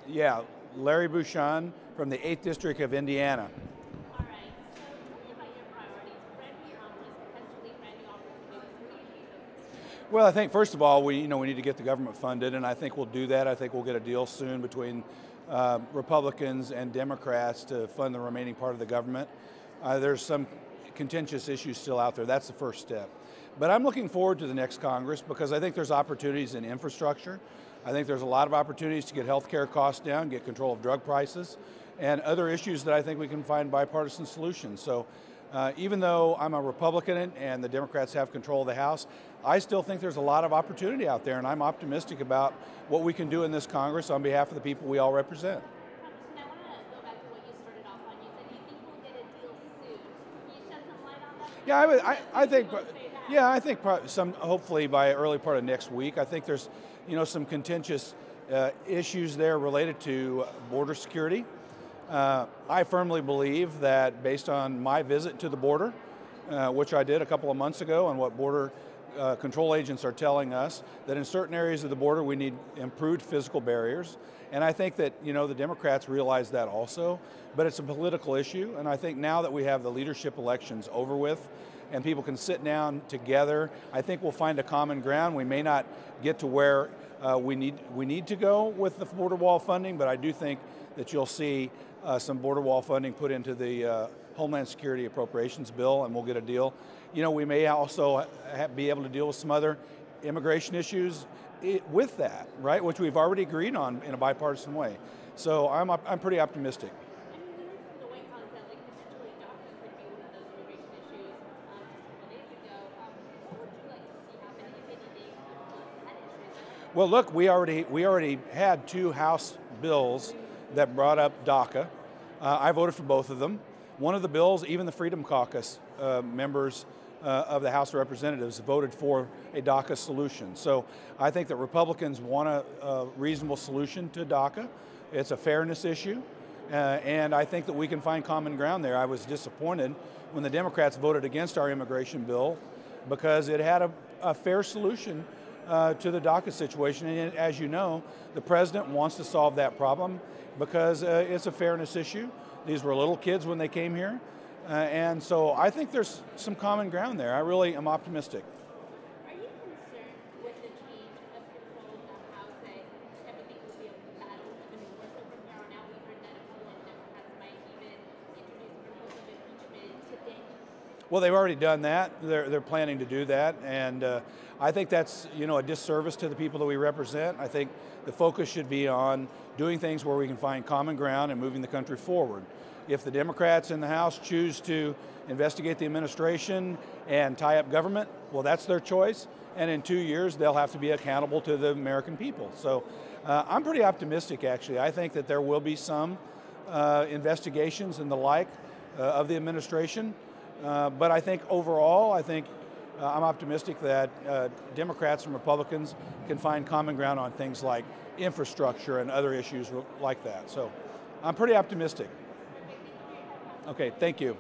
Yeah, Larry Bucshon from the 8th District of Indiana. All right. So tell me about your priorities. Brand just potentially brand new opportunities. What do you see those? Well, I think first of all, we need to get the government funded, and I think we'll do that. I think we'll get a deal soon between Republicans and Democrats to fund the remaining part of the government. There's some contentious issues still out there. That's the first step. But I'm looking forward to the next Congress because I think there's opportunities in infrastructure. I think there's a lot of opportunities to get health care costs down, get control of drug prices, and other issues that I think we can find bipartisan solutions. So even though I'm a Republican and the Democrats have control of the House, I still think there's a lot of opportunity out there, and I'm optimistic about what we can do in this Congress on behalf of the people we all represent. And I want to go back to what you started off on. You said you think we'll get a deal soon. Can you shed some light on that? Yeah, I think, People say that. yeah, I think hopefully by early part of next week. I think there's, some contentious issues there related to border security. I firmly believe that based on my visit to the border, which I did a couple of months ago, and what border control agents are telling us, that in certain areas of the border we need improved physical barriers. And I think that the Democrats realize that also, but it's a political issue. And I think now that we have the leadership elections over with, and people can sit down together, I think we'll find a common ground. We may not get to where we need to go with the border wall funding, but I do think that you'll see some border wall funding put into the Homeland Security Appropriations Bill, and we'll get a deal. We may also be able to deal with some other immigration issues with that, right? Which we've already agreed on in a bipartisan way. So I'm pretty optimistic. And we heard from the White House that potentially DACA could be one of those immigration issues just a couple days ago. What would you like to see happen if anything on that issue? Well, look, we already had two House bills that brought up DACA. I voted for both of them. One of the bills, even the Freedom Caucus members of the House of Representatives voted for a DACA solution. So I think that Republicans want a reasonable solution to DACA. It's a fairness issue, and I think that we can find common ground there. I was disappointed when the Democrats voted against our immigration bill because it had a fair solution to the DACA situation. And as you know, the president wants to solve that problem because it's a fairness issue. These were little kids when they came here. And so I think there's some common ground there. I really am optimistic. Are you concerned with the change of control in the House that everything will be a battle even more so from here on out? We've heard that a couple of Democrats might even introduce proposals of impeachment today. Well, they've already done that. They're planning to do that, and I think that's a disservice to the people that we represent. I think the focus should be on doing things where we can find common ground and moving the country forward. If the Democrats in the House choose to investigate the administration and tie up government, well, that's their choice. And in 2 years, they'll have to be accountable to the American people. So I'm pretty optimistic, actually. I think that there will be some investigations and the like of the administration. But I think overall, I'm optimistic that Democrats and Republicans can find common ground on things like infrastructure and other issues like that. So I'm pretty optimistic. Okay, thank you.